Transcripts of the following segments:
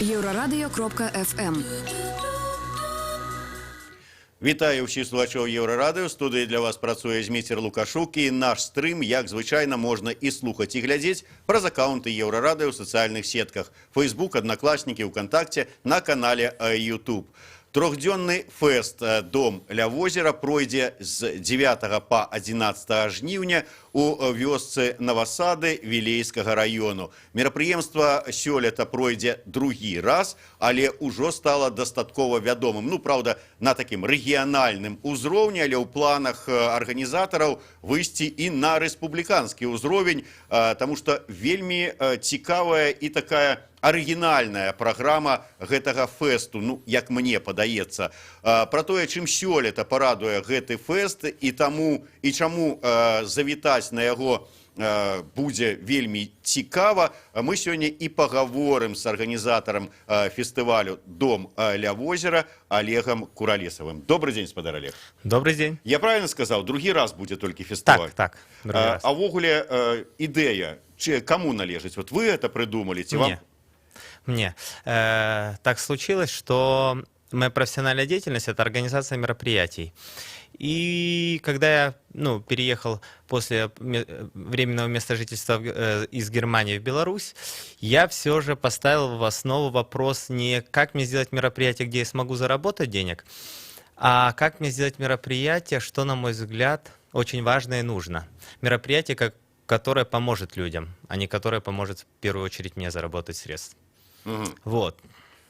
Еврорадио.ФМ. Вітаю всіх слухачів Єврорадіо. В студії для вас працює Зміцер Лукашук. І наш стрим, як звичайно, можна і слухати, і глядіти праз аккаунти Єврорадіо в соціальних сетках. Фейсбук, Одноклассники, ВКонтакте, на канале YouTube. Трехдзённы фэст «Дом ля возера» пройдзе з 9 по 11 жніўня у вёсцы Новосады Вілейскага району. Мерапрыемства сёлета пройдзе другі раз, але ўжо стала дастаткова вядомым. Ну, праўда, на такім рэгіянальным узроўні, але ў планах арганізатараў выйсці і на рэспубліканскі ўзровень, таму што вельмі цікавая і такая арыгінальная праграма гэтага фэсту, ну, як мне падаецца. Пра тое, чым сёлета парадуе гэты фэст і таму і чаму завітаць на яго будзе вельмі цікава, мы сёння і пагаворым з арганізатарам фестывалю «Дом ля возера» Олегом Куралесовым. Добрый день, спадар Олег. Добрый день. Я правильно сказал? Другі раз будзе толькі фестываль? Так, другі раз. А ввогуле ідэя, каму належыць? Вот вы это придумали? Ці вам? Мне. Так случилось, что моя профессиональная деятельность – это организация мероприятий. И когда я переехал после временного места жительства из Германии в Беларусь, я все же поставил в основу вопрос не как мне сделать мероприятие, где я смогу заработать денег, а как мне сделать мероприятие, что, на мой взгляд, очень важно и нужно. Мероприятие, которое поможет людям, а не которое поможет в первую очередь мне заработать средств. Угу. Вот.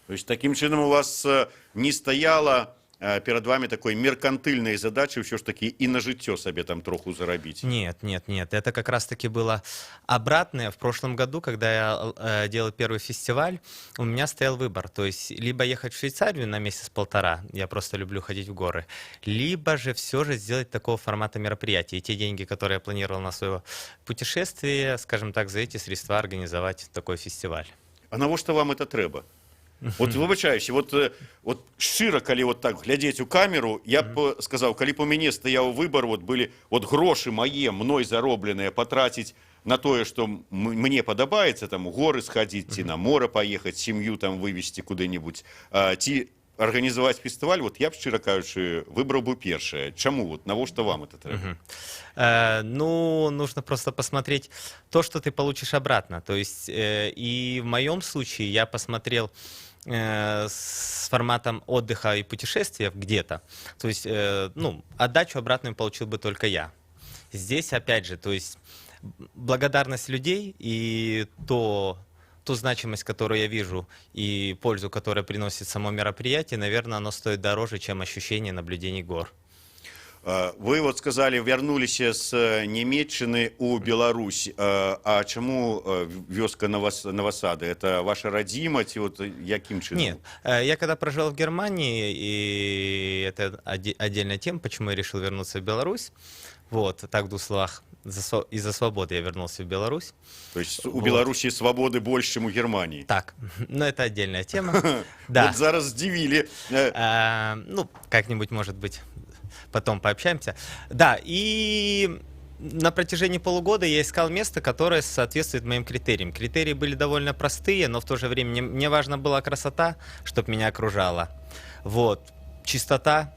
То есть таким чином у вас не стояло перед вами такой меркантильной задачи все ж таки и на житье себе там троху заробить? Нет. Это как раз-таки было обратное. В прошлом году, когда я делал первый фестиваль, у меня стоял выбор. То есть либо ехать в Швейцарию на месяц-полтора, я просто люблю ходить в горы, либо же все же сделать такого формата мероприятия. И те деньги, которые я планировал на свое путешествие, скажем так, за эти средства организовать такой фестиваль. А навошта вам это трэба? Вот выбачаюся, вот шчыра, калі вот так глядзець у камеру, я б сказаў, калі б у мяне стаяў выбор, вот былі вот грошы мае, мной заробленыя, патраціць на тое, што мне падабаецца, там у горы схадзіць, ці на море паехаць, сям'ю там вывезці куды-небудзь, ці организовать фестиваль, вот я б, шчыра кажучы, выбрал бы першае. Чаму? Вот навошта вам это трэба? Нужно просто посмотреть то, что ты получишь обратно. То есть, и в моем случае я посмотрел с форматом отдыха и путешествия где-то. То есть, отдачу обратную получил бы только я. Здесь, опять же, то есть, благодарность людей и ту значимость, которую я вижу, и пользу, которую приносит само мероприятие, наверное, оно стоит дороже, чем ощущение наблюдений гор. Вы вот сказали, вернулись с Немеччины у Беларусь. А чему вёска Новосады? Это ваша родима? Вот яким чином? Нет. Я когда прожил в Германии, и это отдельная тема, почему я решил вернуться в Беларусь. Вот, так в двух словах. Из-за свободы я вернулся в Беларусь. То есть у Беларуси свободы больше, чем у Германии? Так, но это отдельная тема. Да. Вот зараз сдивили. Как-нибудь, может быть, потом пообщаемся. Да, и на протяжении полугода я искал место, которое соответствует моим критериям. Критерии были довольно простые, но в то же время мне важна была красота, чтобы меня окружала. Вот, чистота.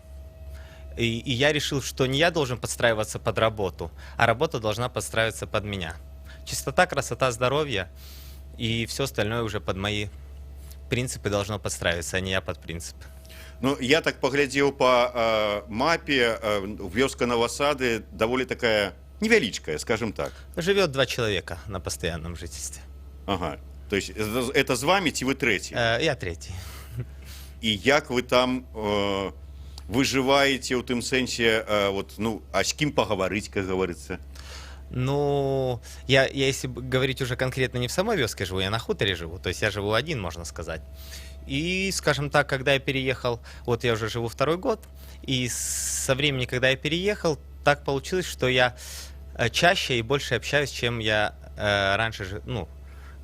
И я решил, что не я должен подстраиваться под работу, а работа должна подстраиваться под меня. Чистота, красота, здоровье и все остальное уже под мои принципы должно подстраиваться, а не я под принципы. Ну, я так поглядел по мапе, вёска Новосады довольно такая невеличкая, скажем так. Живет 2 человека на постоянном жительстве. Ага, то есть это з вами, ці вы третий? Я третий. И як вы там выживаете в том сенсе, а с кем поговорить, как говорится? Я если говорить уже конкретно не в самой вёске живу, я на хуторе живу, то есть я живу один, можно сказать. И, скажем так, когда я переехал, вот я уже живу 2-й год, и со времени, когда я переехал, так получилось, что я чаще и больше общаюсь, чем я раньше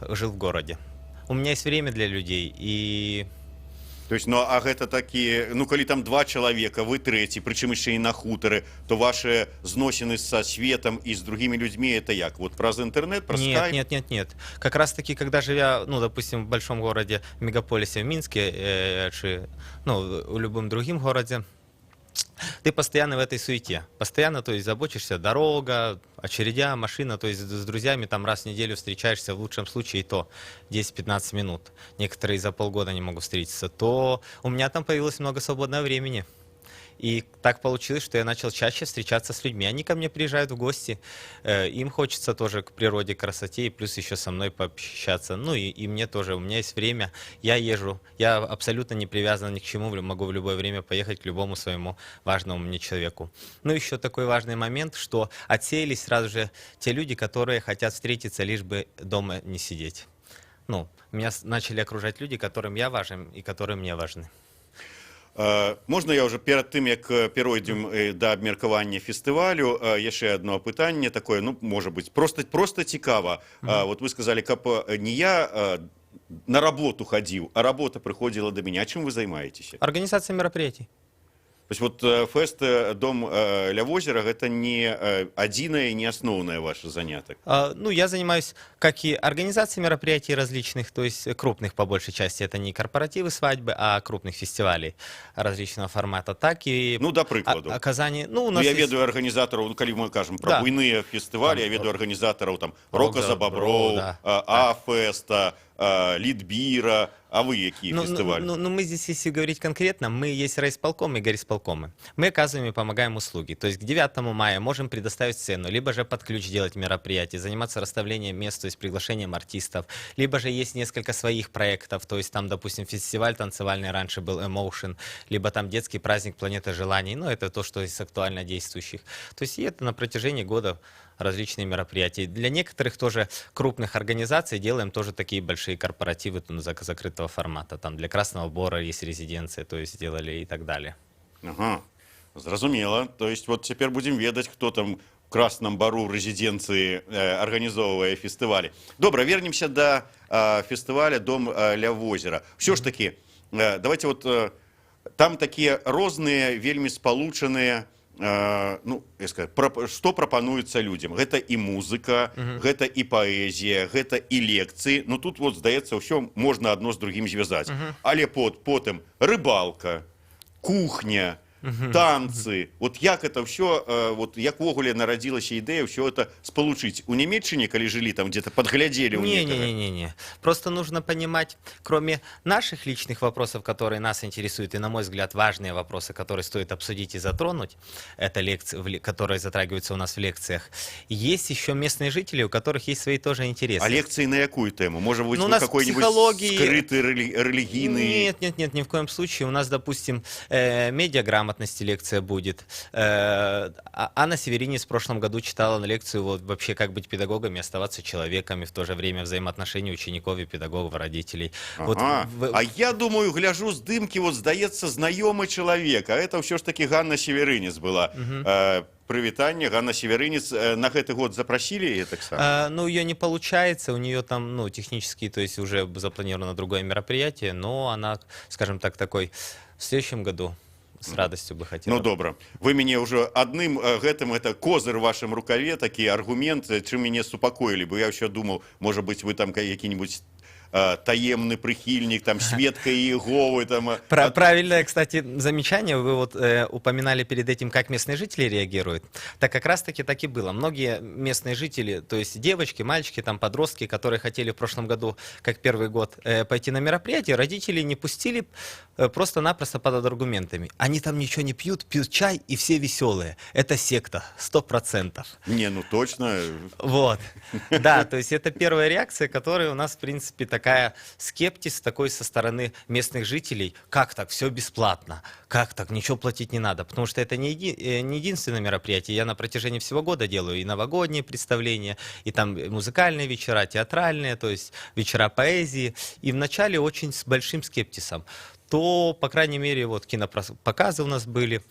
жил в городе. У меня есть время для людей, и То есть, ну, а гэта такі, ну, калі там два чалавека, вы трэці, прычым яшчэ і на хутары, то ваши зносіны са светом і з другімі людзьмі, это як? Вот праз інтэрнет, праз скайп? Нет. Как раз таки, когда живя, ну, допустим, в большом городе, мегаполисе, в Минске, ну, в любом другим городе, ты постоянно в этой суете. Постоянно, то есть, заботишься, дорога, очередя, машина, то есть, с друзьями там раз в неделю встречаешься, в лучшем случае, и то 10-15 минут. Некоторые за полгода не могут встретиться. То у меня там появилось много свободного времени. И так получилось, что я начал чаще встречаться с людьми. Они ко мне приезжают в гости, им хочется тоже к природе, к красоте, и плюс еще со мной пообщаться. Ну и мне тоже, у меня есть время, я езжу, я абсолютно не привязан ни к чему, могу в любое время поехать к любому своему важному мне человеку. Ну еще такой важный момент, что отсеялись сразу же те люди, которые хотят встретиться, лишь бы дома не сидеть. Ну, меня начали окружать люди, которым я важен и которые мне важны. Можна я уже перад тым, як перайдзем да абмеркавання фестывалю, яшчэ одно пытанне такое, ну, можа быць, просто цікава. Вот вы сказали, каб не я на работу ходил, а работа приходила до меня. Чем вы займаетесь? Организация мероприятий. То есть вот фест «Дом ля возера» — это не одиное и не основное ваше занятие? Ну, я занимаюсь как и организацией мероприятий различных, то есть крупных по большей части. Это не корпоративы, свадьбы, а крупных фестивалей различного формата, так и ну, да прикладу. оказание... Ну, у нас я есть... ведаю организаторов, ну, коли мы кажем про Да. буйные фестивали, я ведаю организаторов там «Рока за бобров», да. А-феста, Литбира. А вы какие фестивали? Ну, мы здесь, если говорить конкретно, мы есть райисполком и горисполкомы. Мы оказываем и помогаем услуги. То есть к 9 мая можем предоставить сцену, либо же под ключ делать мероприятия, заниматься расставлением мест, то есть приглашением артистов, либо же есть несколько своих проектов, то есть там, допустим, фестиваль танцевальный раньше был Emotion, либо там детский праздник Планета желаний, ну, это то, что из актуально действующих. То есть и это на протяжении года различные мероприятия. Для некоторых тоже крупных организаций делаем тоже такие большие корпоративы там, закрытого формата. Там для Красного Бора есть резиденция, то есть сделали и так далее. Ага, зразумела. То есть вот теперь будем ведать, кто там в Красном Бару резиденции организовывая фестивали. Добро, вернемся до фестиваля «Дом ля возера». Все ж таки, давайте вот там такие розные, вельми сполученные, ну, я скажу, што прапануецца людзям. Гэта і музыка, гэта і паэзія, гэта і лекцыі. Ну тут вот здаецца, ўсё можна адно з другім звязаць. Але потым рыбалка, кухня, танцы. Вот як это все, вот як ввогуле нарадзілася ідэя все это сполучить. У Немеччине, калі жылі там где-то подглядели у некоторых? Не. Просто нужно понимать, кроме наших личных вопросов, которые нас интересуют, и, на мой взгляд, важные вопросы, которые стоит обсудить и затронуть, это лекции, которые затрагиваются у нас в лекциях, есть еще местные жители, у которых есть свои тоже интересы. А лекции на какую тему? Может быть, ну, вы какой-нибудь скрытый религийный... Нет, ни в коем случае. У нас, допустим, медиаграмматность лекция будет. Анна Северинец в прошлом году читала на лекцию вот, вообще как быть педагогами, оставаться человеками, в то же время взаимоотношения учеников и педагогов, родителей. Ага. Вот, а я думаю, гляжу с дымки, вот сдается знакомый человек, а это все ж таки Ганна Северинец была. Привитание, Ганна Северинец на этот год запросили ее так само? Ну, ее не получается, у нее там, ну, технически, то есть уже запланировано другое мероприятие, но она, скажем так, такой в следующем году с радостью бы хотела. Ну, добро. Вы меня уже одним гэтым, это козырь в вашем рукаве, такие аргументы, чем меня супокоили бы. Я еще думал, может быть, вы там какие-нибудь таемный прихильник, там, Светка Иеговы. Там, Правильное, кстати, замечание. Вы вот упоминали перед этим, как местные жители реагируют. Так как раз-таки так и было. Многие местные жители, то есть девочки, мальчики, там, подростки, которые хотели в прошлом году, как первый год, пойти на мероприятие, родители не пустили просто-напросто под аргументами. Они там ничего не пьют, пьют чай, и все веселые. Это секта, 100%. Не, ну точно. Вот. Да, то есть это первая реакция, которая у нас, в принципе, такая скептиз такой со стороны местных жителей. Как так? Все бесплатно. Как так? Ничего платить не надо. Потому что это не единственное мероприятие. Я на протяжении всего года делаю и новогодние представления, и там музыкальные вечера, театральные, то есть вечера поэзии. И вначале очень с большим скептисом. То, по крайней мере, вот кинопоказы у нас были.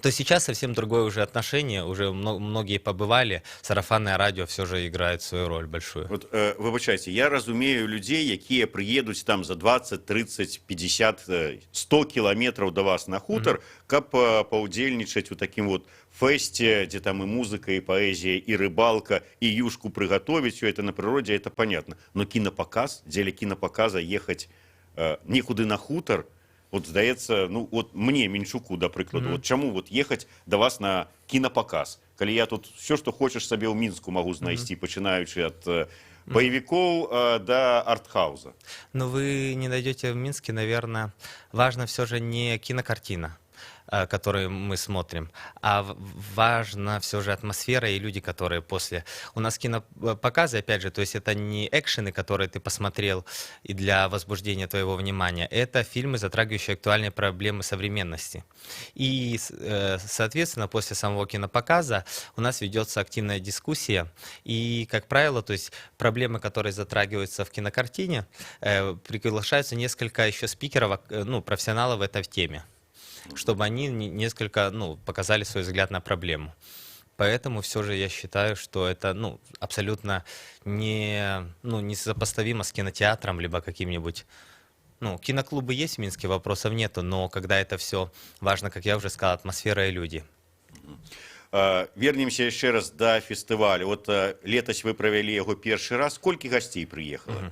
то сейчас совсем другое уже отношение, уже многие побывали, сарафанное радио все же играет свою роль большую. Вот, вибачайте, я разумею людей, які приедут там за 20, 30, 50, 100 километров до вас на хутор, каб паўдзельнічаць у таким вот фесте, где там и музыка, и поэзия, и рыбалка, и юшку приготовить, все это на природе, это понятно. Но кинопоказ, дзеля кинопоказа ехать некуды на хутор, вот здаецца, ну вот мне, Менчуку, да прыкладу, вот чаму вот ехать до вас на кинопоказ, калі я тут все, что хочешь себе в Минску могу знайсці, пачынаючы от боевиков до артхауза. Но вы не найдете в Минске, наверное, важно все же не кинокартина, которые мы смотрим, а важна все же атмосфера и люди, которые после... У нас кинопоказы, опять же, то есть это не экшены, которые ты посмотрел и для возбуждения твоего внимания, это фильмы, затрагивающие актуальные проблемы современности. И, соответственно, после самого кинопоказа у нас ведется активная дискуссия, и, как правило, то есть проблемы, которые затрагиваются в кинокартине, приглашаются несколько еще спикеров, ну, профессионалов в этой теме, чтобы они несколько, ну, показали свой взгляд на проблему. Поэтому все же я считаю, что это, ну, абсолютно не сопоставимо с кинотеатром, либо каким-нибудь... Ну, киноклубы есть в Минске, вопросов нету, но когда это все важно, как я уже сказал, атмосфера и люди. Вернемся еще раз до фестиваля. Вот летось вы провели его первый раз. Сколько гостей приехало?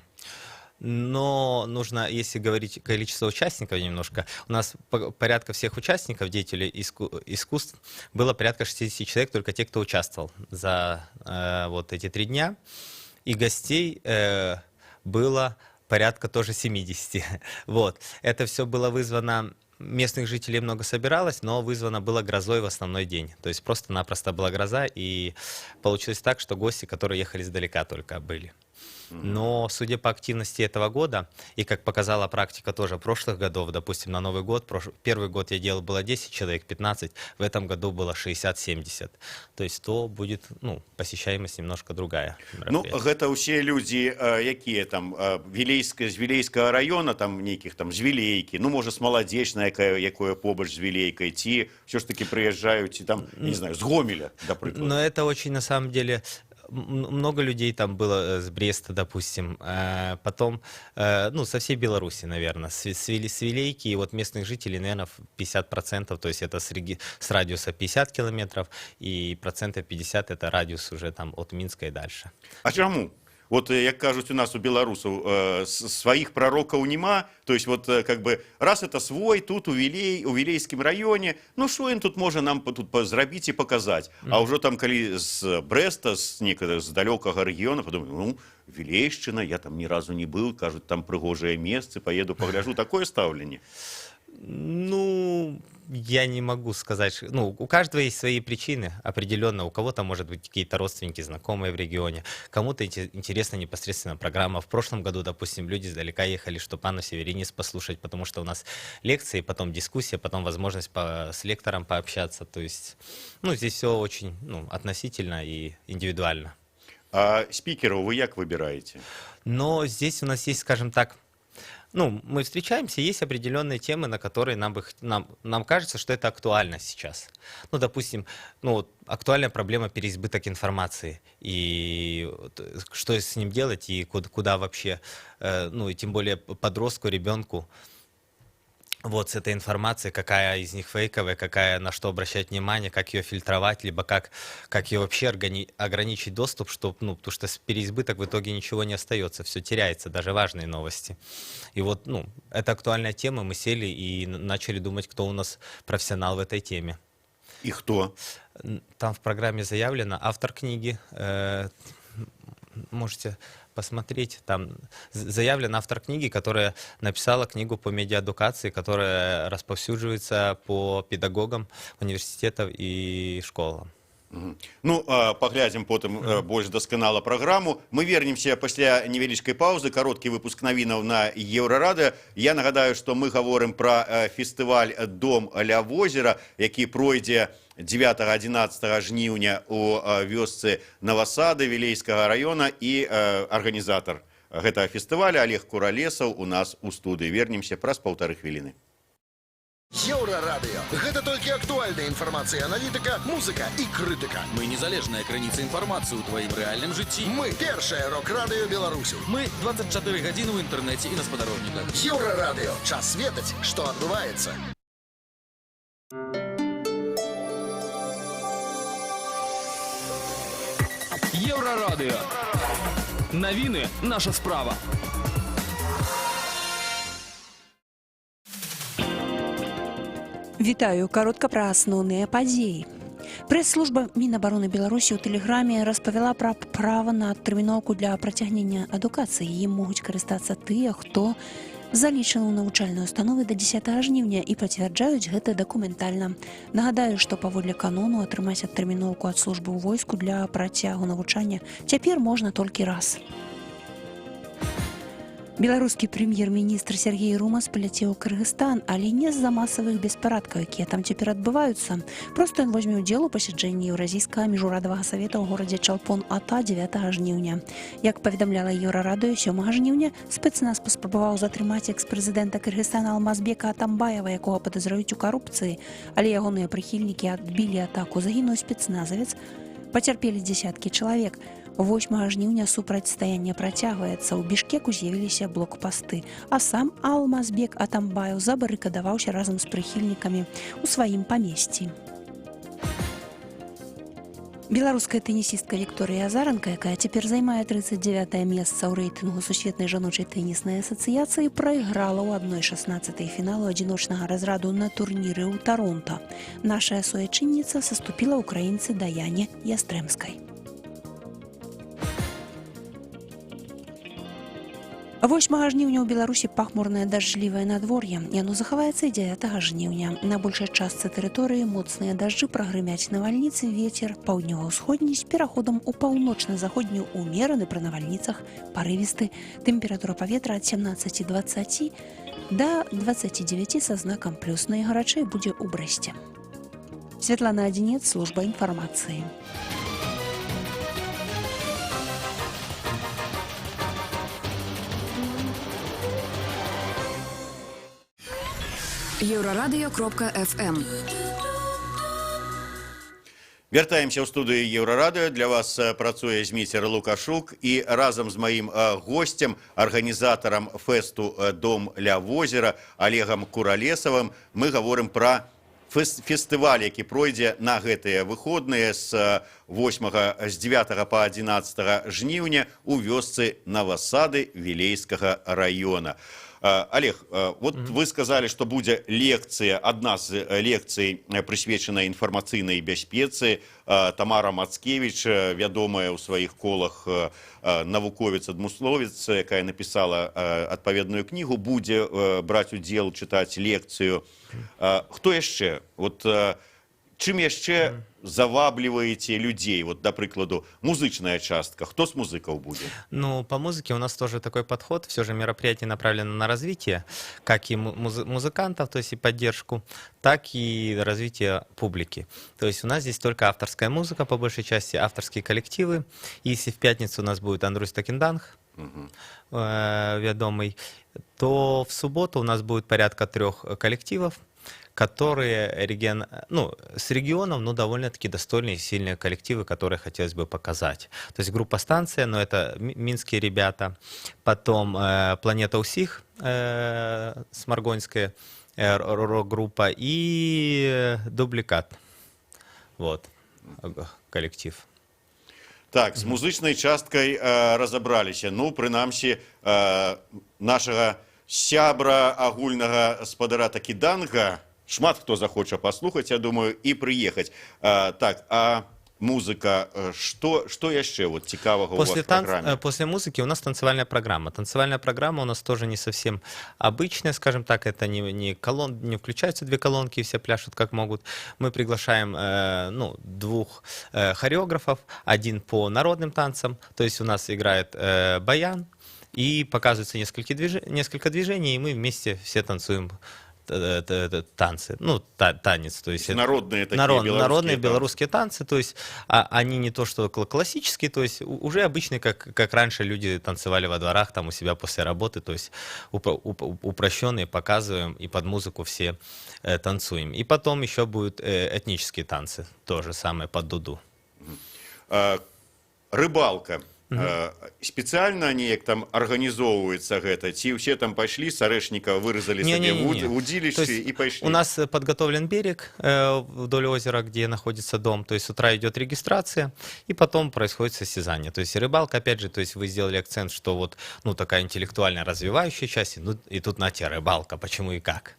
Но нужно, если говорить количество участников немножко, у нас порядка всех участников, деятелей искусств, было порядка 60 человек, только те, кто участвовал за вот эти 3 дня. И гостей было порядка тоже 70. Вот. Это все было вызвано... Местных жителей много собиралось, но вызвано было грозой в основной день. То есть просто-напросто была гроза, и получилось так, что гости, которые ехали издалека, только были. Но, судя по активности этого года, и как показала практика тоже прошлых годов, допустим, на Новый год, первый год я делал было 10 человек, 15, в этом году было 60-70. То есть то будет, ну, посещаемость немножко другая. Ну, гэта ўсе людзі, якія там з Вілейскага района, там нейкіх там з Вілейкі, ну, можа, з Маладзечна, якое побач з Вілейкай, ці все ж таки прыязджаюць, ці там, не знаю, з Гомеля, да прыкладу. Но это очень, на самом деле... Много людей там было с Бреста, допустим, потом, ну, со всей Беларуси, наверное, с Вилейки, и вот местных жителей, наверное, 50%, то есть это с радиуса 50 километров, и 50% это радиус уже там от Минска и дальше. А чаму? Вот, як кажуть у нас у белорусов, своих пророков нема, то есть вот как бы раз это свой, тут у Вілейскім районе, ну что им тут можно нам тут зрабіць и показать, а уже там коли с Бреста, с далекого региона, подумаю, ну, Вілейшчына, я там ни разу не был, кажут, там прыгожее место, поеду погляжу, такое ставление. Ну, я не могу сказать, ну, у каждого есть свои причины, определенно, у кого-то, может быть, какие-то родственники, знакомые в регионе, кому-то интересна непосредственно программа. В прошлом году, допустим, люди издалека ехали, чтобы Анну Северинец послушать, потому что у нас лекции, потом дискуссия, потом возможность с лектором пообщаться, то есть, ну, здесь все очень, ну, относительно и индивидуально. А спикеров вы как выбираете? Но здесь у нас есть, скажем так, ну, мы встречаемся, есть определенные темы, на которые нам кажется, что это актуально сейчас. Ну, допустим, ну, вот, актуальная проблема переизбыток информации, и что с ним делать, и куда вообще, ну, и тем более подростку, ребенку, вот с этой информацией, какая из них фейковая, какая, на что обращать внимание, как ее фильтровать, либо как ее вообще ограничить доступ, чтобы, ну, потому что с переизбыток в итоге ничего не остается, все теряется, даже важные новости. И вот, ну, это актуальная тема, мы сели и начали думать, кто у нас профессионал в этой теме. И кто? Там в программе заявлено автор книги, можете посмотреть, там заявлен автор книги, которая написала книгу по медиаэдукации, которая расповсюдживается по педагогам университетов и школам. Ну, паглядзім потым больш дасканала праграму. Мы вернемся пасля невялічкай паўзы, кароткі выпуск навінаў на Еўрарадыё. Я нагадаю, што мы гаворым пра фестываль «Дом ля возера», які пройдзе 9-11 жніўня у вёсцы Новасады Вілейскага района, і арганізатар гэтага фестываля Олег Куралесаў у нас у студыі. Вернемся праз 1,5 хвіліны. Еўрарадыё. Гэта толькі актуальная інфармацыя, аналітыка, музыка і крытыка. Мы незалежная крыніца інфармацыі ў тваім рэальным жыцці. Мы першае рок-радыё Беларусі. Мы 24 гадзіны ў інтэрнэце і на спадарожніках. Еўрарадыё. Час ведаць, што адбываецца. Еўрарадыё. Навіны наша справа. Вітаю, каротка пра асноўныя падзеі. Прэс-служба Мінабароны Беларусі ў тэлеграме распавяла пра права на адтэрміноўку для працягнення адукацыі. Ім могуць карыстацца тыя, хто залічаны ў навучальныя установы да 10 жніўня і пацвярджаюць гэта дакументальна. Нагадаю, што паводле канону атрымаць адтэрміноўку ад службы ў войску для працягу навучання цяпер можна толькі раз. Беларускі прэм'ер-міністр Сергей Румас паляцеў у Кыргызстан, але не з-за масавых беспарадкаў, якія там цяпер адбываюцца. Проста ён возьме ўдзел у пасяджэнні Еўразійскага міжурадавага савета ў горадзе Чалпон-Ата 9 жніўня. Як паведамляла Еўрарадыё, 7 жніўня спецназ паспрабаваў затрымаць экс-прэзідэнта Кыргызстана Алмазбека Атамбаева, якога падазраюць у карупцыі, але ягоныя прыхільнікі адбілі атаку. Загінуў спецназавец, пацярпелі дзесяткі чалавек. 8 жніўня супрацьстаянне працягваецца. У Бішкеку з'явіліся блокпасты, а сам Алмазбек Атамбаев забарыкадаваўся разам з прыхільнікамі ў сваім памесці. Беларуская тэнісістка Вікторыя Азаранка, якая цяпер займае 39е месца ў рэйтынгу сусветнай жаночай тэніснай асацыяцыі, прайграла ў 1/16 фіналу адзіночнага разраду на турніры ў Таронта. Нашая суайчынніца саступіла ўкраінцы Даяне Ястрэмскай. 8 жніўня ў Беларусі пахмурнае дажджлівае надвор'е. Яно захаваецца і 9 жніўня. На большай частцы тэрыторыі моцныя дажджы, прагрымяць навальніцы, вецер паўднёва-ўсходні з пераходам у паўночна-заходнюю умераны пры навальніцах, парывісты. Тэмпература паветра ад 17-20 да 29 са знакам плюс. Найгарачэй будзе ў Брэсце. Святлана Адзінец, служба інфармацыі. Еўрарадыё.фм. Вяртаемся ў студыю Еўрарадыё. Для вас працуе Зміцер Лукашук і разам з маім госцем, арганізатарам фэсту «Дом ля возера» Олегам Куралесавым мы гаворым пра фестываль, які пройдзе на гэтыя выходныя з 9 па 11 жніўня у вёсцы Новосады Вілейскага района. Олег, вот вы сказали, что будет лекция, одна з лекций, присвечена информационной бяспецы. Тамара Мацкевич, вядомая ў сваіх колах навуковец-адмысловец, якая написала адпаведную книгу, будзе браць удзел, чытаць лекцыю. Хто яшчэ? Вот чым яшчэ завабліваеце людей? Вот, до прикладу, музычная частка. Кто с музыков будет? Ну, по музыке у нас тоже такой подход. Все же мероприятие направлено на развитие, как и музыкантов, то есть и поддержку, так и развитие публики. То есть у нас здесь только авторская музыка, по большей части авторские коллективы. Если в пятницу у нас будет Андрусь Токенданг, ведомый, то в субботу у нас будет порядка 3 коллективов, которые с регионов, но довольно-таки достойные, сильные коллективы, которые хотелось бы показать. То есть группа «Станция», но это минские ребята, потом «Планета Усих», сморгонская рок-группа, и «Дубликат». Вот, коллектив. Так, з музычнай часткай разабраліся. Ну, прынамсі, нашага сябра агульнага спадара Токенданга шмат хто захоча паслухаць, я думаю, і прыехаць. Так, а музыка, что яшчэ вот цікавага у вас в программе? После музыки у нас танцевальная программа. Танцевальная программа у нас тоже не совсем обычная, скажем так, это не включаются 2 колонки, и все пляшут как могут. Мы приглашаем 2 хореографов, один по народным танцам, то есть у нас играет баян, и показывается несколько движений, и мы вместе все танцуем танцы, ну, танец, то есть это Народные такие белорусские народные танцы. белорусские танцы, то есть они не то что классические, то есть уже обычные, как раньше люди танцевали во дворах там у себя после работы, то есть упрощенные показываем и под музыку все танцуем. И потом еще будут этнические танцы, то же самое под дуду. Рыбалка. Спецыяльна неяк там арганізоўваецца гэта, ці ўсе там пайшлі з арэшніка, выразалі сабе Не-не-не. удзілішчы То есть і пайшлі? У нас подготовлен берег вдоль озера, где находится дом. То есть с утра идет регистрация, и потом происходит состязание. То есть рыбалка, опять же, то есть вы сделали акцент, что вот, ну, такая интеллектуально развивающая часть, ну, и тут на те рыбалка, почему и как.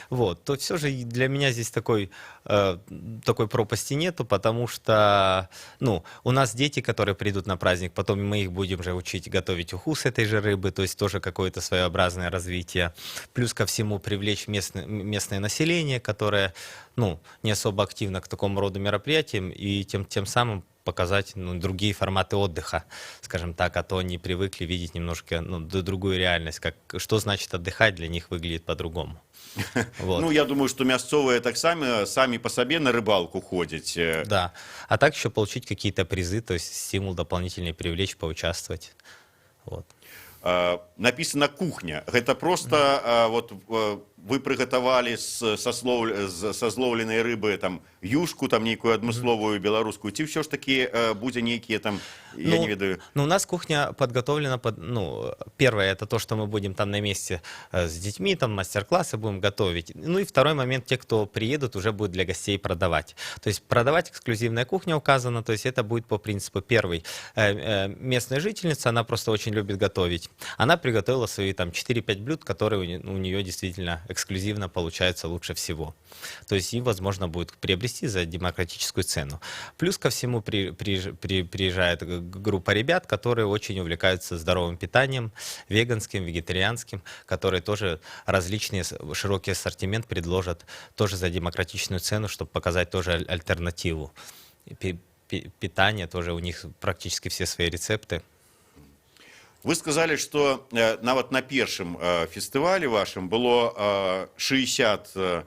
Вот, то все же для меня здесь такой пропасти нету, потому что, ну, у нас дети, которые придут на праздник, потом мы их будем же учить готовить уху с этой же рыбы, то есть тоже какое-то своеобразное развитие. Плюс ко всему привлечь местное население, которое, ну, не особо активно к такому роду мероприятиям, и тем самым показать, ну, другие форматы отдыха, скажем так, а то они привыкли видеть немножко, ну, другую реальность, что значит отдыхать, для них выглядит по-другому. Вот. Ну, я думаю, что мясцовые так сами по себе на рыбалку ходят. Да. А так еще получить какие-то призы, то есть стимул дополнительный привлечь, поучаствовать. Вот. Написано «кухня». Это просто вот вы приготовали со зловленной рыбы там юшку, там некую адмысловую белорусскую, ці все ж таки будзе некие там, я не ведаю. Ну, у нас кухня подготовлена первое, это то, что мы будем там на месте с детьми, там мастер-классы будем готовить. Ну и второй момент, те, кто приедут, уже будут для гостей продавать. То есть продавать эксклюзивная кухня указана, то есть это будет по принципу первый. Местная жительница, она просто очень любит готовить. Она приготовила свои там 4-5 блюд, которые у нее действительно эксклюзивно получаются лучше всего. То есть и возможно будет приобрести за демократическую цену. Плюс ко всему приезжает группа ребят, которые очень увлекаются здоровым питанием, веганским, вегетарианским, которые тоже различные, широкий ассортимент предложат тоже за демократичную цену, чтобы показать тоже альтернативу. Питание тоже у них практически все свои рецепты. Вы сказали, что нават на першым фестывале вашем было 60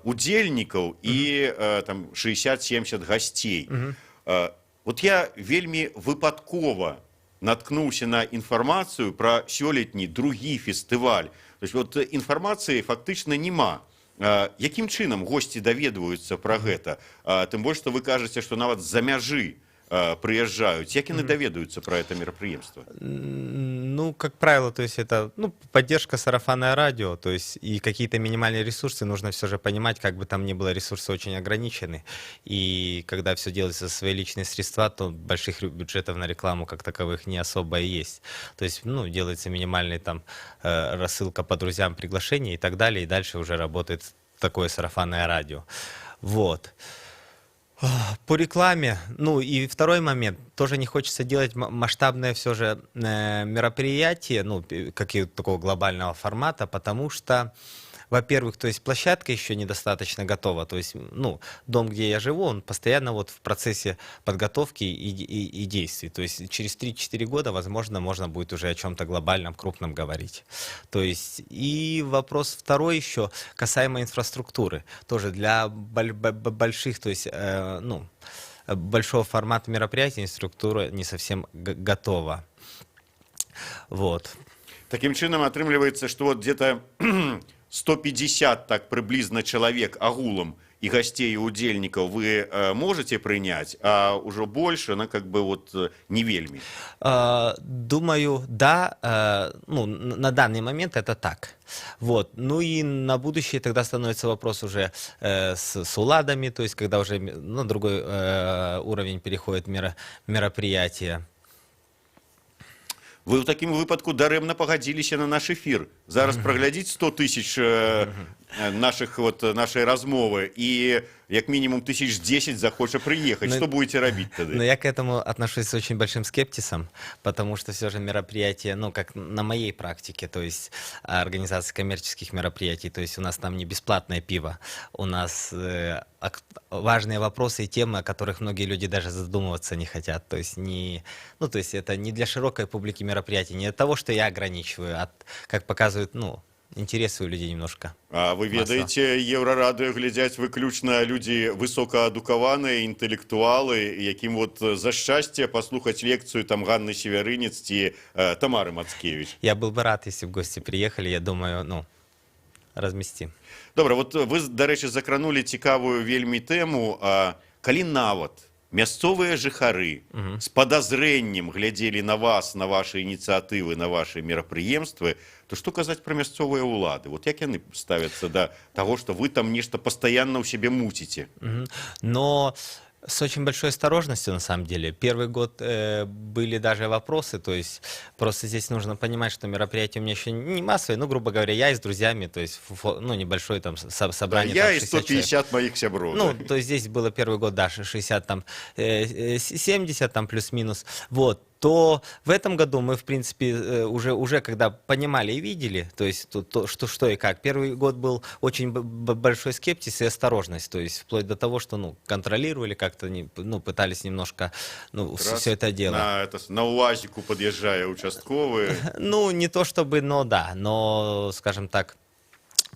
удзельнікаў и там 60-70 гостей. Вот я вельмі выпадкова наткнулся на информацию про сёлетні другі фестываль. То есть вот информации фактично нема. Якім чынам гости даведваюцца про гэта? Тым больш, что вы кажаце, что нават з-за мяжы приезжают. Як яны даведаются про это мероприемство? Ну, как правило, то есть это, ну, поддержка сарафанное радио, то есть и какие-то минимальные ресурсы, нужно все же понимать, как бы там ни было, ресурсы очень ограничены. И когда все делается за свои личные средства, то больших бюджетов на рекламу как таковых не особо и есть. То есть, ну, делается минимальная там рассылка по друзьям, приглашения и так далее, и дальше уже работает такое сарафанное радио. Вот. По рекламе, ну и второй момент, тоже не хочется делать масштабное все же мероприятие, ну, как и такого глобального формата, потому что, во-первых, то есть площадка еще недостаточно готова, то есть, ну, дом, где я живу, он постоянно вот в процессе подготовки и действий, то есть через 3-4 года, возможно, можно будет уже о чем-то глобальном, крупном говорить. То есть и вопрос второй еще, касаемо инфраструктуры, тоже для больших, то есть, ну, большого формата мероприятий инфраструктура не совсем готова. Вот. Таким чином атрымліваецца, что вот где-то 150 так приблизно человек агулом и гостей, и удельников вы можете принять, а уже больше, ну, как бы вот не вельми. Думаю, да, ну, на данный момент это так. Вот. Ну и на будущее тогда становится вопрос уже с уладами, то есть когда уже на другой уровень переходит мероприятие. Вы в таким выпадку дарэмна пагадзіліся на наш эфир. Зараз праглядзіць 100 тысяч нашей размовы, и як минимум 1010 захоча приехать. Что будете робить тогда? Но я к этому отношусь с очень большим скептисом, потому что все же мероприятие, ну, как на моей практике, то есть организация коммерческих мероприятий, то есть у нас там не бесплатное пиво, у нас важные вопросы и темы, о которых многие люди даже задумываться не хотят, то есть ну, то есть это не для широкой публики мероприятий, не от того, что я ограничиваю, а как показывают, ну, интересы у людей немножко. А вы ведаеце, Еўрарадыё глядзяць выключна людзі высокаадукаваныя, інтэлектуалы, якім вот за шчасце паслухаць лекцыю там Ганны Северынец ці Тамары Мацкевіч. Я был бы рад, если бы гости приехали, я думаю, ну, разместим. Добра, вот вы, дарэчы, закранули цікавую вельмі тэму, калі нават мясцовыя жыхары з падазрэннем глядзелі на вас, на ваши ініцыятывы, на ваши мерапрыемствы, то што казаць пра мясцовыя ўлады? Вот як яны ставяцца да таго, што вы там нешта пастаянна ў сябе муціце? Но с очень большой осторожностью, на самом деле. Первый год были даже вопросы, то есть просто здесь нужно понимать, что мероприятие у меня еще не массовое, ну, грубо говоря, я и с друзьями, то есть, ну, небольшое там собрание. Да, там, я и 150 человек. Моих сябров. Ну, да. то есть здесь было первый год, да, 60, там, 70, там, плюс-минус, вот. То в этом году мы, в принципе, уже когда понимали и видели, то есть что и как. Первый год был очень большой скепсис и осторожность, то есть вплоть до того, что, ну, контролировали как-то, ну, пытались немножко, ну, все это дело. На УАЗику подъезжая участковые. Ну, не то чтобы, но да, но, скажем так,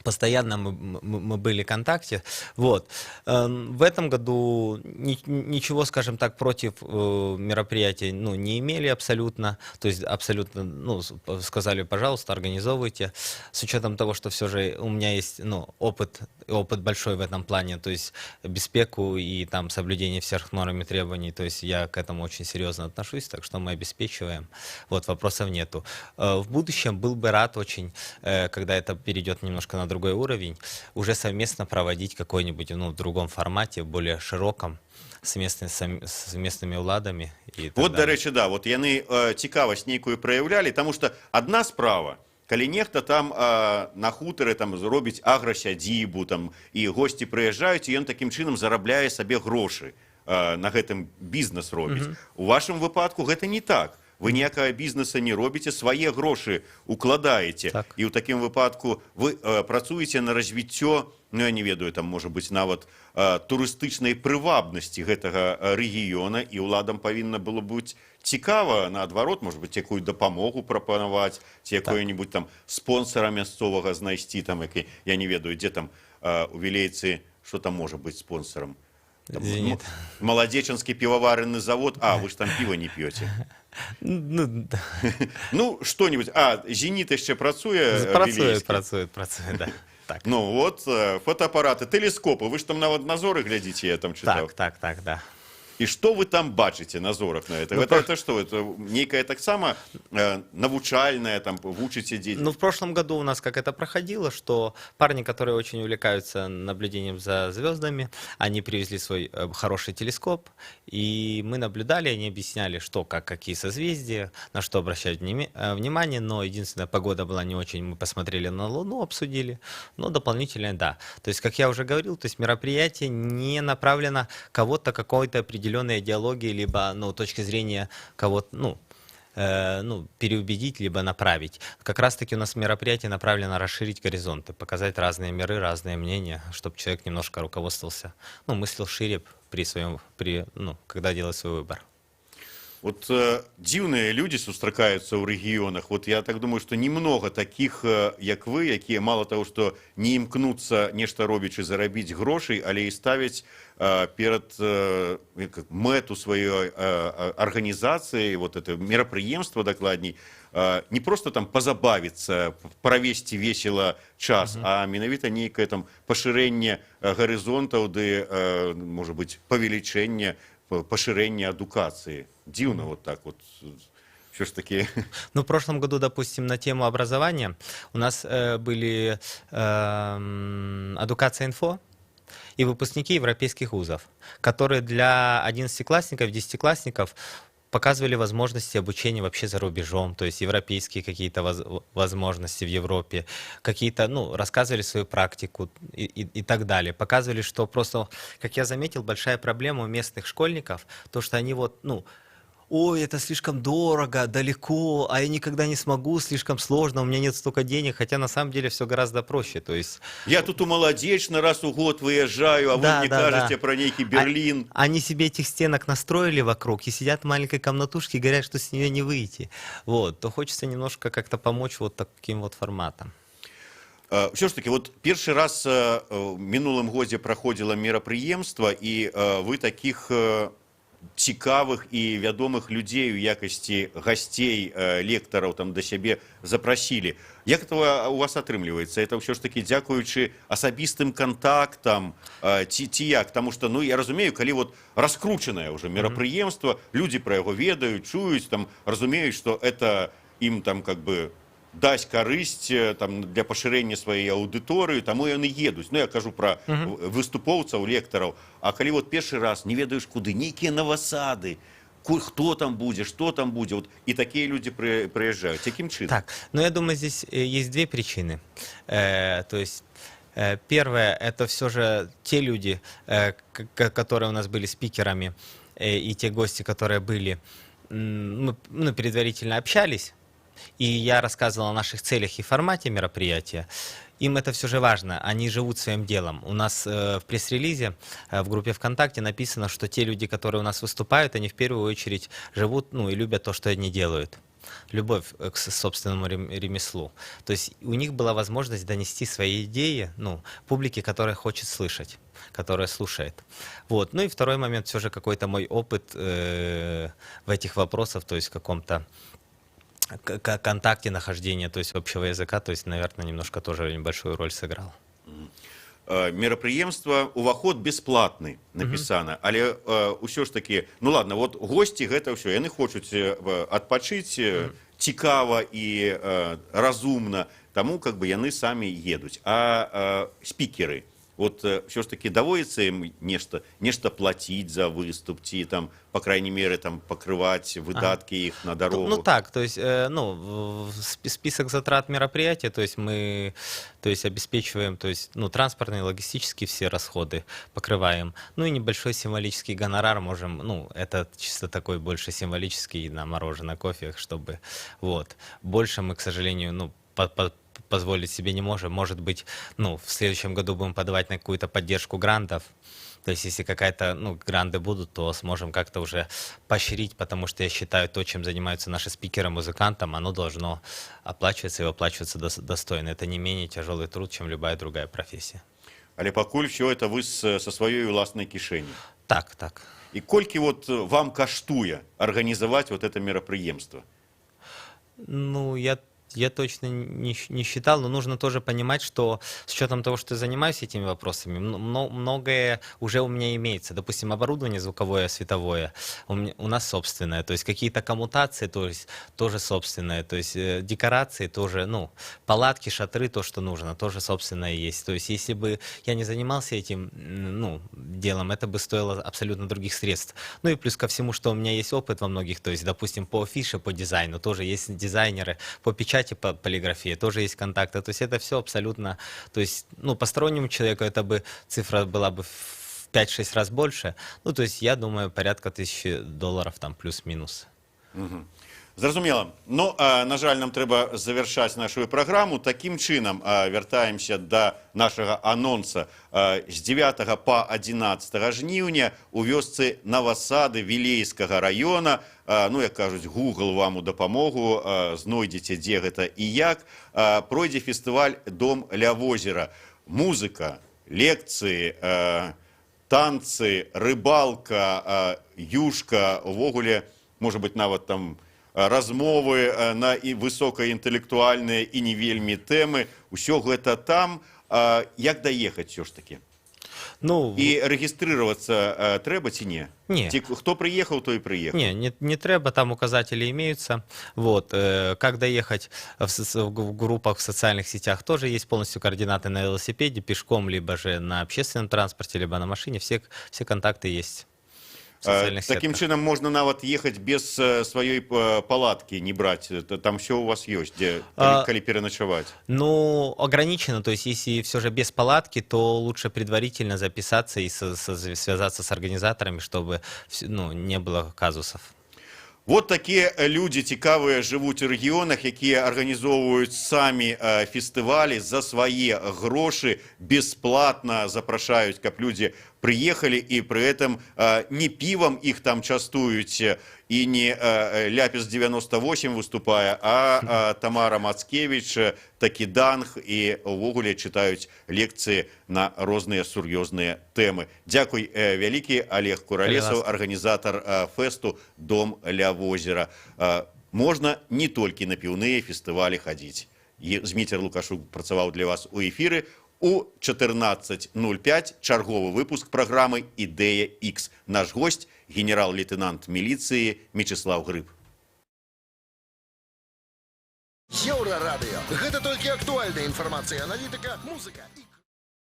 постоянно мы были в контакте. Вот. В этом году ничего, скажем так, против мероприятий, ну, не имели абсолютно. То есть абсолютно, ну, сказали, пожалуйста, организовывайте. С учетом того, что все же у меня есть, ну, опыт большой в этом плане, то есть безпеку и там соблюдение всех норм и требований. То есть я к этому очень серьезно отношусь, так что мы обеспечиваем. Вот, вопросов нету. В будущем был бы рад очень, когда это перейдет немножко на другой уровень, уже совместно проводить какой-нибудь, ну, в другом формате, более широком, с местными уладами. Вот, до речі, да, вот яны цікавасць нейкую праяўлялі, тому что одна справа, калі нехта там на хутары там зробіць аграсядзібу, там, і госці прыязджаюць, і ён такім чынам зарабляе сабе грошы, на гэтым бізнес робіць. У вашым выпадку гэта не так. Вы ніякага бізнеса не робіце, свае грошы укладаеце. Так. І ў такім выпадку вы працуеце на развіццё, ну, я не ведаю, там, можа быць, нават турыстычнай прывабнасці гэтага рэгіёна, і ўладам павінна было быць цікава, наадварот, можа быць, якую дапамогу прапанаваць, ці якое-нибудь там спонсора мясцовага знайсці, там, які, я не ведаю, дзе там у Вілейцы, што там можа быць спонсором? Там, Маладзечанскі піваварны завод, вы ж там піва не п'ёце. Ну, что-нибудь. «Зенит» еще працуе? Працует, да. Так. Ну, вот, фотоаппараты, телескопы. Вы же там нават на зоры глядите, я там читал. Так, да. И что вы там бачите на зорах на это? Ну, это что? Это некая так само навучальная, там, вучите детей? Ну, в прошлом году у нас как это проходило, что парни, которые очень увлекаются наблюдением за звездами, они привезли свой хороший телескоп, и мы наблюдали, они объясняли, что, как, какие созвездия, на что обращать внимание, но единственная погода была не очень, мы посмотрели на Луну, обсудили, но дополнительно, да. То есть, как я уже говорил, то есть мероприятие не направлено кого-то, какой-то определенной идеологии, либо, ну, точки зрения кого-то, переубедить, либо направить. Как раз-таки у нас мероприятие направлено расширить горизонты, показать разные миры, разные мнения, чтобы человек немножко руководствовался, ну, мыслил шире когда делает свой выбор. Вот дзіўныя людзі сустракаюцца ў рэгіёнах. Вот я так думаю, што немного такіх, як вы, якія мало того, што не імкнуцца нешта робячы зарабіць грошай, але і ставяць перад мэту сваёй арганізацыі, вот это мерапрыемства дакладней, не просто там пазабавіцца, правесці весела час, а менавіта нейкае там пашырэнне гарызонтаў, ды, можа быць, павелічэнне, поширение адукации. Дивно вот так вот. Что ж таки? Ну, в прошлом году, допустим, на тему образования у нас были Адукация инфо и выпускники европейских вузов, которые для 11-классников, 10-классников показывали возможности обучения вообще за рубежом, то есть европейские какие-то возможности в Европе, какие-то, рассказывали свою практику и так далее. Показывали, что просто, как я заметил, большая проблема у местных школьников, то, что они ой, это слишком дорого, далеко, а я никогда не смогу, слишком сложно, у меня нет столько денег, хотя на самом деле все гораздо проще. То есть... Я тут у Молодечно раз в год выезжаю, а вы мне кажете про некий Берлин. Они себе этих стенок настроили вокруг и сидят в маленькой комнатушке и говорят, что с нее не выйти. Вот, то хочется немножко как-то помочь вот таким вот форматом. Все ж таки, вот першы раз в мінулым годзе праходзіла мерапрыемства, і вы таких цікавых і вядомых людзей у якасці гасцей, лектараў там да сябе запрасілі. Як это у вас атрымліваецца? Это ўсё ж таки дзякуючы асабістым кантактам ці як? Таму што, ну, я разумею, калі вот раскручанае ўжо мерапрыемства, людзі пра яго ведаюць, чуюць, там, разумеюць, што это ім там как бы дасць карысць там, для пашырэння сваёй аўдыторыі, таму яны едуць. Ну, я кажу пра выступоўцаў, лектараў. А калі вот першы раз не ведаеш куды, нейкія навасады, хто там будзе, што там будзе, вот, і такія людзі прыязджаюць. Якім чынам? Так, ну я думаю, здесь есть две причины. То есть первое, это все же те люди, которые у нас были спикерами, и те гости, которые были, мы предварительно общались, и я рассказывал о наших целях и формате мероприятия. Им это все же важно, они живут своим делом. У нас в пресс-релизе в группе ВКонтакте написано, что те люди, которые у нас выступают, они в первую очередь живут, ну, и любят то, что они делают. Любовь к собственному ремеслу. То есть у них была возможность донести свои идеи, ну, публике, которая хочет слышать, которая слушает. Вот. Ну и второй момент, все же какой-то мой опыт в этих вопросах, то есть в каком-то контакте нахождения, то есть общего языка, то есть, наверное, немножко тоже небольшую роль сыграл. Мерапрыемства, уваход бесплатны напісана, але ўсё ж таки, ну ладно, вот госці гэта ўсё, яны хочуць адпачыць цікава і разумна, таму как бы яны самі едуць. А спікеры, вот все ж таки даводится им нечто платить за выступ, ці там, по крайней мере, там покрывать выдатки их на дорогу. Ну так, то есть, ну, список затрат мероприятия, то есть мы, то есть обеспечиваем, то есть, ну, транспортные, логистические все расходы покрываем. Ну и небольшой символический гонорар можем, ну, это чисто такой больше символический на мороженое, кофе, чтобы, вот. Больше мы, к сожалению, ну, позволить себе не можем. Может быть, ну, в следующем году будем подавать на какую-то поддержку грантов. То есть, если какая-то, ну, гранты будут, то сможем как-то уже поощрить, потому что я считаю, то, чем занимаются наши спикеры, музыкантам, оно должно оплачиваться и оплачиваться достойно. Это не менее тяжелый труд, чем любая другая профессия. Але пакуль все это вы со своей власной кишени. Так, так. И кольки вот вам каштуе организовать вот это мероприемство? Ну, я точно не считал, но нужно тоже понимать, что с учетом того, что я занимаюсь этими вопросами, многое уже у меня имеется. Допустим, оборудование звуковое, световое у нас собственное, то есть какие-то коммутации тоже собственное, то есть декорации тоже, ну, палатки, шатры, то, что нужно, тоже собственное есть. То есть если бы я не занимался этим, ну, делом, это бы стоило абсолютно других средств. Ну и плюс ко всему, что у меня есть опыт во многих, то есть, допустим, по афише, по дизайну, тоже есть дизайнеры, по печати, по полиграфии, тоже есть контакты. То есть это все абсолютно, то есть, ну, постороннему человеку это бы цифра была бы в 5-6 раз больше. Ну, то есть, я думаю, порядка $1000 там плюс-минус. Зразумела. Ну, на жаль, нам трэба завяршаць нашу праграму. Такім чынам вяртаемся да нашага анонса. З 9 па 11 жніўня у вёсцы Навасады Вілейскага раёна, ну, як кажуць, Google вам у дапамогу, знойдзеце, дзе гэта і як, пройдзе фестываль «Дом ля возера». Музыка, лекцыі, танцы, рыбалка, юшка, увогуле, можа быць, нават там размовы на і высокаінтэлектуальныя і не вельмі тэмы. Усё гэта там. Як даехаць все ж таки? Ну, і регистрироваться трэба ці не? Не. Кто приехал, то и приехал. Не трэба, там указатели имеются. Вот. Как доехать в группах в социальных сетях, тоже есть полностью координаты на велосипеде, пешком, либо же на общественном транспорте, либо на машине. Все контакты есть. Таким чином можно нават ехать без своей палатки, не брать. Там все у вас есть, где коли переночевать. Ну, ограничено. То есть, если все же без палатки, то лучше предварительно записаться и связаться с организаторами, чтобы, ну, не было казусов. Вот такие люди цікавыя жывуць у рэгіёнах, якія арганізоўваюць самі фестывалі за свае грошы, бесплатна запрашаюць, каб людзі приехали, и при этом не пивом их там частують, и не Ляпис 98 выступая, а Тамара Мацкевич, Такіданг, і увогуле читаюць лекцыі на розныя сур'ёзныя тэмы. Дзякуй вялікі, Олег Куралесаў, арганізатар фэсту «Дом ля возера». Можна не толькі на піўныя фестывалі хадзіць. Зміцер Лукашук працаваў для вас у эфіры. У 14:05 чарговы выпуск праграмы «Ідэя X». Наш гость – генерал-лейтенант міліцыі Мечыслаў Грыб. Еўрарадыё. Гэта толькі актуальная інфармацыя, аналітыка, музыка і...